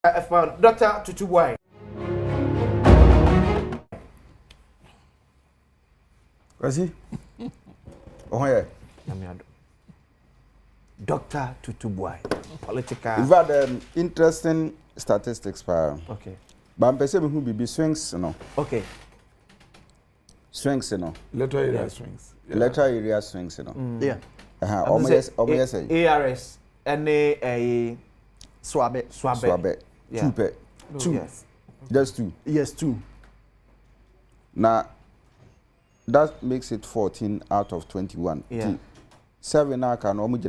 Dr. Tutubuai. Razi? Oh, yeah. Dr. Tutubuai. Political. We've had interesting statistics. Okay. But I'm perceiving who be swings, no. Okay. Swings, no. Letter area swings. Yeah. Letter area swings, no. Yeah. ARS. And a Swabe. Yeah. Two pay. Two. Yes. Just two. Yes, two. Now, that makes it 14 out of 21. Yeah. 7 I can almost.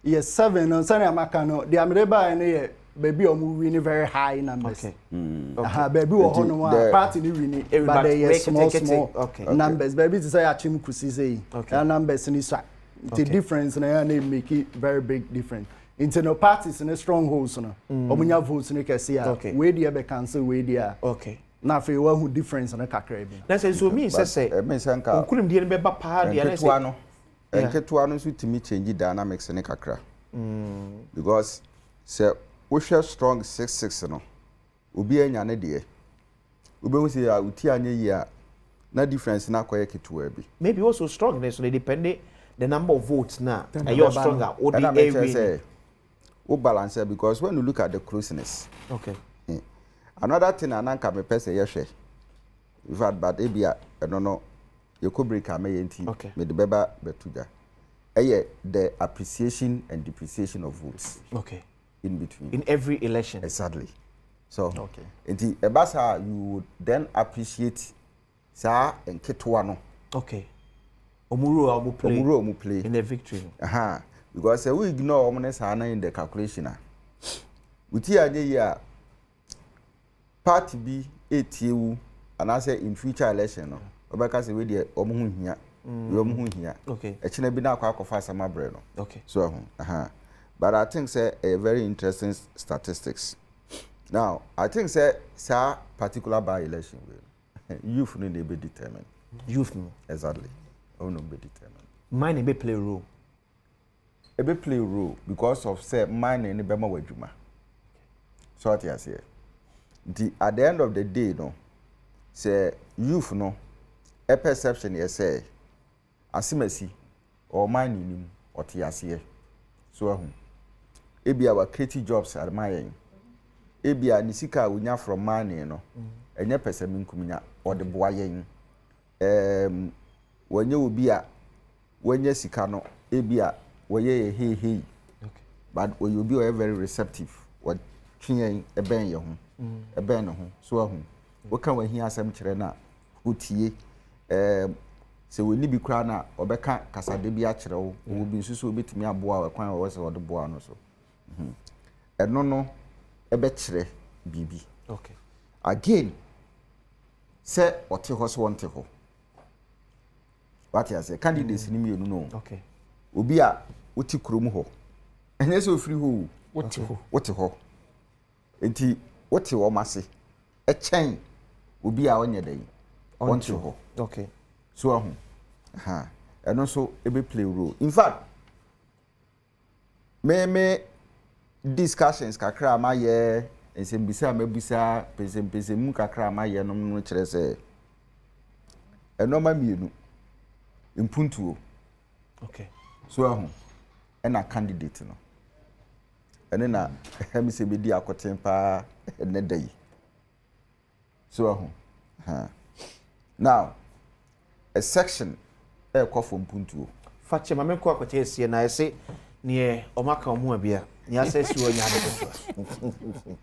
Yes, 7. No, sorry, I'm not. The America and baby are moving very high numbers. Okay. Baby or one party ni but they are small okay. Numbers. Baby to say achim kusi okay. Numbers ni sa. The difference na make it very big difference. Internal parties and strongholds no. Omunya votes ni kesi a. We dey be cancel we dey. Okay. Na fe wa hu difference na kakra bi. Na say so me say okunim dey be ba pa dey na say. Enketua no so timi change dynamics ne kakra. Because say we share strong 6-6 no. Obi anya ne de. Obi hu say uti anya yi a na difference na koye ketua bi. Maybe also strong so they depend the number of votes now. And you're stronger. Or the area. We balance because when you look at the closeness. Okay. Another thing ananka me pese yehwe. We've had bad ebia I don't know. You could break a mayenti. Okay. Me the beba betuja. The appreciation and depreciation of votes. Okay. In between. In every election. Exactly. So okay. Enti ebasa you would then appreciate sa enketua no. Okay. Omuro play in the victory. Because we ignore omoness in the calculation. Uti anye ya party be ATU and I say in future election no. Obaka say we dey omo hia. We omo hia. Okay. E chine bi na akwa akofa sama bre no. Okay. So but I think say a very interesting statistics. Now, I think say particular by election youth no dey be determined. Youth no. Exactly. Oh no, be determined. Mine be play role. Be play role because of say mine any bema wadwuma. So what you say? At the end of the day, no, say youth no, a perception you say, asimesi or mine in or tiasie. So ebi our creative jobs are mine. Ebi a nisika unya from mine no, enye perception kumunya or the boy when you be a when you sikano ebia woye hey but when you be very receptive what twen e ben ye ho e ben no ho so ahu wo kan wa hi asem kire na utie se woni bi kra na obeka kasade bi a kire wo wo bi nsusu obetimi aboa wa kwan wo se wo de boa no so eno no e be kire bibi okay again se ote ho so wonte ho. What you say? Candidates ni mienu no. Okay. Obi a woti krom ho. Enye se ofiri ho. Woti ho. Enti woti wo mase. E chen obi a onye dan. Wonti ho. Okay. So ahu. Eno so e be play role. In fact, me discussions kakra ma ye ensembisa mabisa pese mu kakra ma ye no kire se. Eno ma mienu. Impuntuo. Okay. So ahu ena candidate no. Ene na hemi se be di akoten pa ene dai. So ahu. Now a section e kwa for impuntuo. Fache ma me kwa akote esie na ese ne omaka omu abia. Ni asesi wo nya de.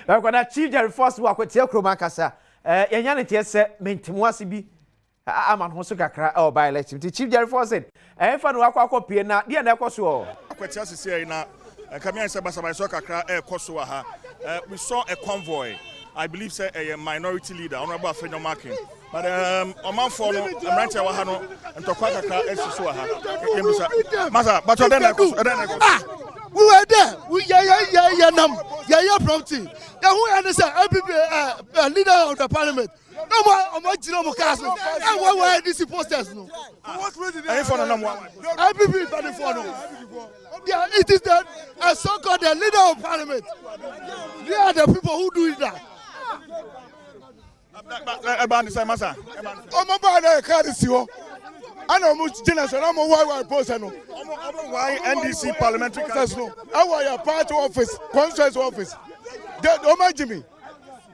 Ba kwa na Chief Jerry Force wa akote kroma kasa. Yenya ne tie se mentimo ase bi aman ho so kakra o by election Chief Jerry Force fa no akwa pie na dia na ekoso o akwati asese na kamian se basa so kakra ekoso ha we saw a convoy. I believe say a minority leader honorable Afenyo Marking but oman for no branche wa ha no ntokwa kakra esiso ha masa but then we were there. We yeah prompting. Yeah, who understand? NPP leader of the parliament. No more, I'm not General Castle. And why NDC posters? No. What reason? NPP for no. Yeah, it is the so-called the leader of parliament. They are the people who do that. About the same matter. I'm about to card this you. I know much generation. I'm a why poster no. Why NDC parliamentary council? How are your party office, constituency office? Don't mind me.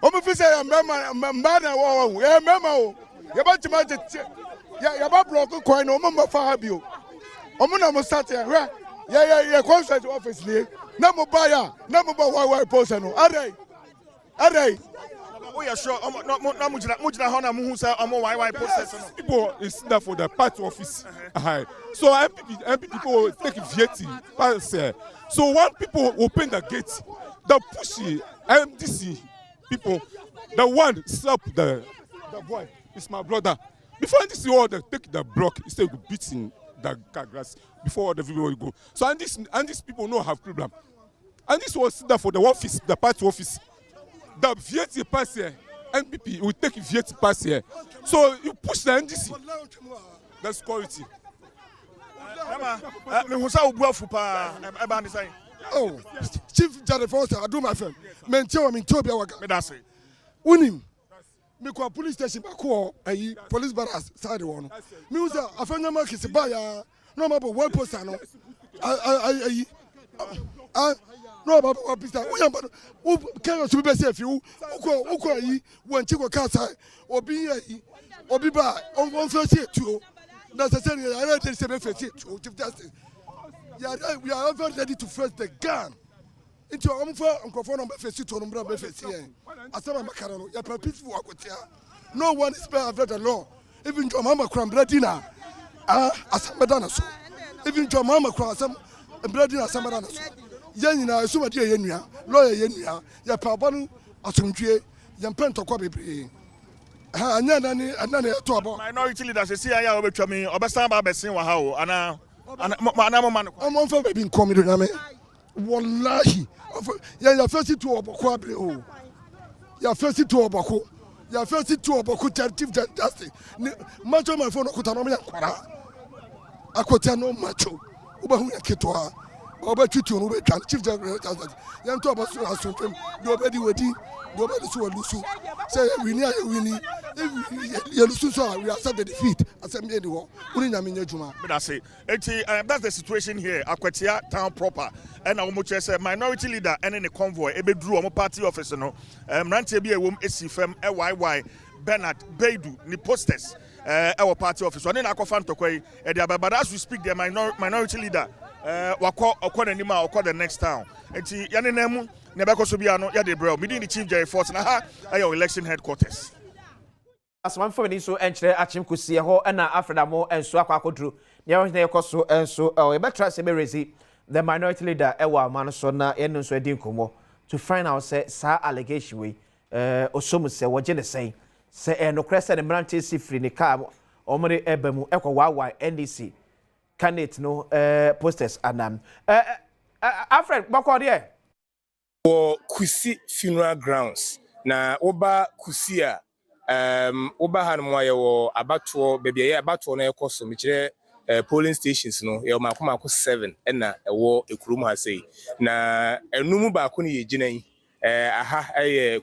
I'm a say I'm man and yeah, memo. You're about to match it. Yeah, you're about broken coin. I'm a Fabio. I'm not sat here. Yeah, constituency office here. Number buyer, number why poster no. Are they? Oh yeah, sure. No mujina hona muhu say omo why process. People is there for the party office. So MP people take VAT pass. So when people open the gate, the pushy NDC people, the one slap the boy. It's my brother. Before NDC all they take the block instead of beating the grass before the people will go. So and these people no have problem. And this was there for the office, the party office. The VAT pass here, NPP will take VAT pass here. So you push the NDC. That's quality. Oh, Chief Judge Foster, I do my friend. Mentio, I'm in Tobia. Unim. Me ko police station bako police barracks side one. Me was a friend of mine is buyer. No matter what poster no. No about what pista. Who can you be safe you? Who yi when chico casa obi ba on first year too. That's the thing. I don't say first year too. Chief Justice. We are ever ready to face the gun. Into Uncle number face to number face here. Asama Macarano, ya peaceful wakotia. No one is better after the law. Even your mama cram bradina. Asamadana so. Even your mama cram some bradina Samadana so. Yanina, Suma dear Yenia, lawyer Yenia, ya pabanu, Asumtue, Yampento Quabi. Minority leaders say I over to me, or Bastamba Bessin Wahao, and I'm on for being coming to me. Wallahi. Ya first to Obaquabre. Oh, ya first to Obaco. Ya first to Obaco, Chief Justice. Much of my phone, Cotanomia Quara. Aquatano Macho, Ubahuya Ketoa, Obachutu, Chief Justice. Yan to about Suntrim, nobody waiting, nobody so Lusu. Say, we near winning. We accept the defeat. Accept the war. But I say, that's the situation here. Akwatia town proper. And I almost say minority leader and in a convoy. Ebe drew on party officer no. Rante be a woman SCFM AYY Bernard Beidu ni posters. Our party officer. And then I fan to kway. But as we speak, the minority leader. Wako Okonenima Oko the next town. Eti yanenemu nebeko sobiano ya de bro. Meeting the chief Jerry Force na ha ayo election headquarters. As one for me so enche achim kusie ho na Afrida mo enso akwakodru. Nya na yekoso enso e betra se berezi the minority leader ewa man so na ye nso edi nkomo to find out say sa allegation we osomu se woje ne say no krese ne mrante si free ne car omre ebamu ekwa NDC Candidate no posters anam Alfred bako there or Kusi funeral grounds na oba Kusia oba hanmoye wo abatoɔ baby ya abatoɔ na ekoso mekire polling stations no ye makoma 7 na ɛwɔ ekurum ha sei na enum ba ko ne yeginan aha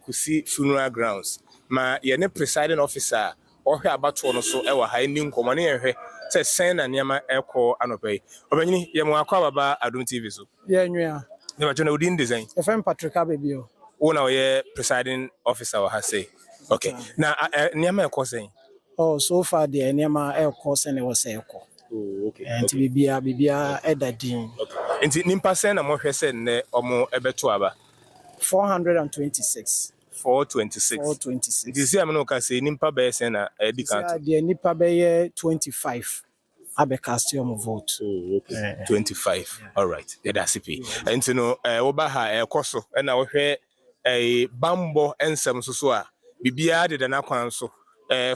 Kusi funeral grounds ma ye ne presiding officer ɔhwɛ abatoɔ no so ɛwɔ ha ni nkomo ne yɛhwɛ sɛ sɛn na niama ɛkɔ anɔpɛ obanyini ye mo akwa baba Adom TV so ye nwea ne ba jona odin design FM Patrick Abebio wona ye presiding officer wa ha sei okay na niama ɛkɔ sɛn oh so far the niama ɛkɔ sɛn ne wɔ sɛ ɛkɔ oh okay enti bibia ɛdadin okay enti nimpa sɛn na mo hwɛ sɛ ne ɔmo ɛbɛto aba 426 426 this year no ka say nimpa bɛyɛ sɛn na ɛdi count the nipa bɛyɛ 25 abe cast your vote okay 25 all right that's it enti no oba ha ɛkɔ so na wo hwɛ bambo ensem so a bibia de na kwan so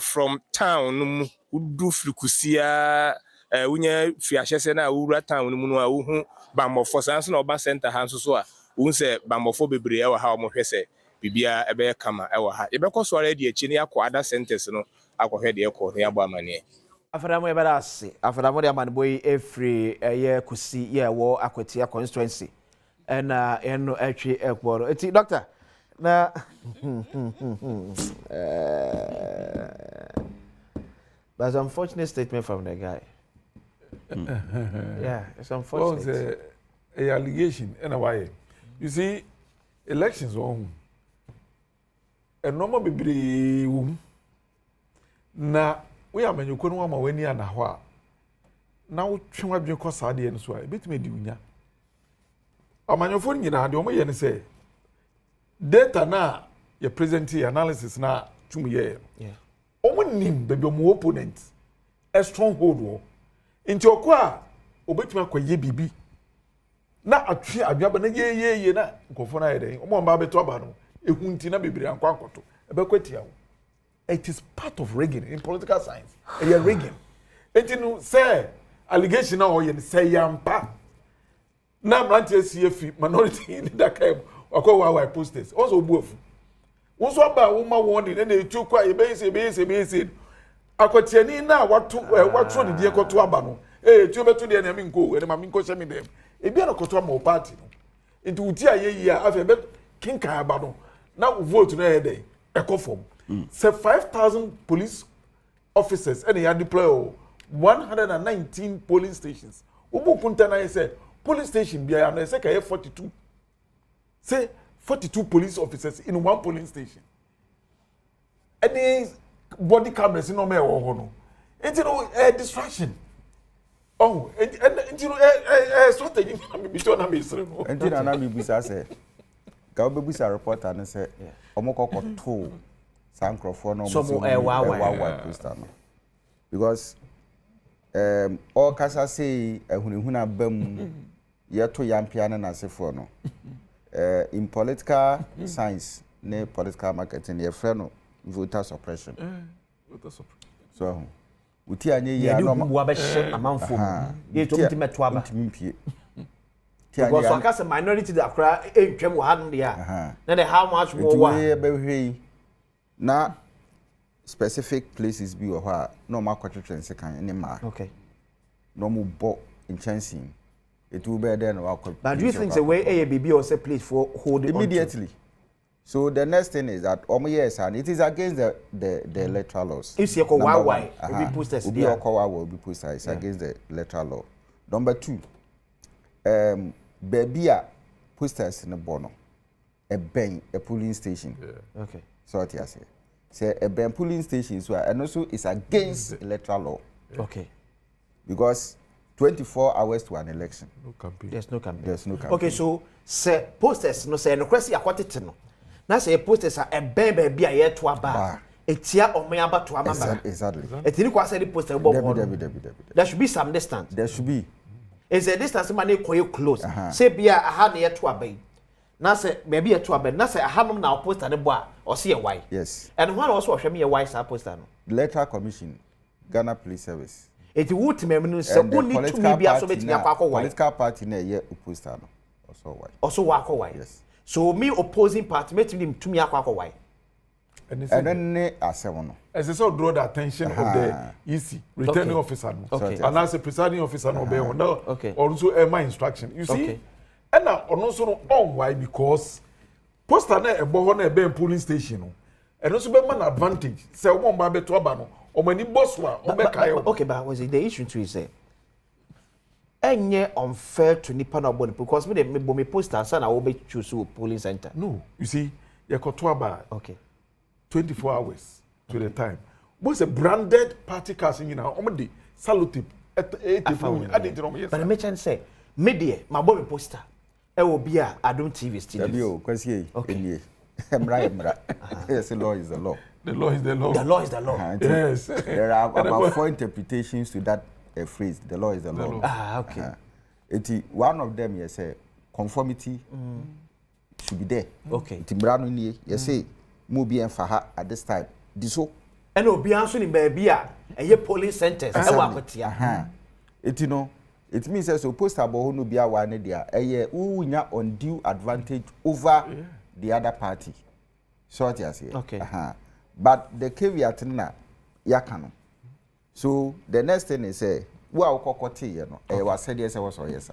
from town no mu udu frikusia Wunya fi ahyese na wura town mu no a wo hu bamofo sanso na oba center ha nso so a wo se bamofo bebre e wa ha mo hwese bibia ebe kama e wa ha yebekọ so already echi ne yakọ other centers no akọhwe de ekọ ne yabo amane afadamo ye badase afadamo de amanboy efri ye kusi ye wo akwatia constituency na eno atwe ekporo eti doctor na that's an unfortunate statement from the guy. Yeah, it's unfortunate. Well, a allegation in a way. You see, elections on a normal baby na we are when you couldn't want my when you are now. Now, try to cause a and so I bit me dunya. A man your phone, you know, the only and say data na your present analysis na to me. Yeah. Omonim baby mo opponent a stronghold war. Into okwa obetuma akwaye bibi na atwe adwaba na ye na nkofo na yeden omo mba beto aba no ehunti na bebere ankwa akoto ebekwatia wo. It is part of rigging in political science. A rigging. Enti no say allegation na oye say yampa na mrantie CF minority leader kai akwa wa posters also obuofu wonso aba wo ma won ni na etu kwa ebe akwatiani na watu de die koto aba no tu betu de na mi nko e ma mi nko hye mi dem e bia na koto ma party no enti uti ayeyi a afa be kinka aba no na vote na head e ko form say 5,000 police officers and they deploy 119 polling stations ubu kunta na say police station bia na say ka 42 say 42 police officers in one polling station. Any body cameras in no me wo ho no. It's no distraction. Oh, and you know strategy na me to na me sere no. Enti na me busa say ka obebusa reporter na say omokokoto sankrofo no so wa poster no. Because all kasa say ehunehuna bam yeto yampia na asefo no. In political science, ne political marketing, your friend voter suppression. Voter suppression. So, uti anye ya no mabeshe amanfo. Ye to mti metwaba. Because so a minority that akra entwem wo hanu dia. Na the how much more wa. Na specific places bi wo ha no makotwetwe nsekan ne ma. Okay. No mu bo in chancing. It will be then. But do you think the way AABB also plays for hold immediately? So the next thing is that yes, and it is against the electoral laws. If you why will be posters there. Will be posted. It's against the electoral law. Number 2, baby posters in the bono, a polling station. Yeah. Okay. So what you say a polling station, so and also it's against electoral law. Okay. Because 24 hours to an election. No campaign. There's no campaign. There's no campaign. Okay, so say posters no say no kwesi akwatete no. Na say posters a bebe bia ye to aba. Etia omo aba to amaba. Exactly. Etini kwa say the poster bo. There should be some distance. There should be. Is a distance man e close. Say bia aha na ye to aba. Na say maybe ye to aba. Na say aha no na poster ne bo a o say why. Yes. And one also hwe me ye why sa poster no. Electoral Commission, Ghana Police Service. It would me say only to me be so betimi akwa why. Political party na ye poster no. Also why. Also akwa why. Yes. So me opposing party metimi to me akwa why. And then asem no. As I saw draw the attention of the EC returning officer no. Okay. And as a presiding officer no be on. Okay. Also my instruction. You see? And now also no on why because poster na e bo ho na e be polling station no. And also be man advantage. Say o mo mba be to aba no. Okay, but was it the issue to say? Enye unfair to nipa na body because me poster and I will be choose to polling center. No, you see, you got to about 24 hours to the time. What's a branded party casting in our omedi salute at 80 but I mention say media my body poster. I will be a Adom TV studio. Okay. Yes, the law is the law. The law is the law. The law is the law. Yes. There are about 4 interpretations to that phrase. The law is the law. Ah, okay. One of them, yes, conformity should be there. Okay. Timbrano, yes, say, Mubi and Faha at this time. This so. And will be answering baby a polling centers. It no it means that so poster bo no bia wa ne dia who nya undue advantage over the other party. So what you say? Okay. But the caveat na yakano. So the next thing is say, wa ukokote ye no. Was said yes, I was yes.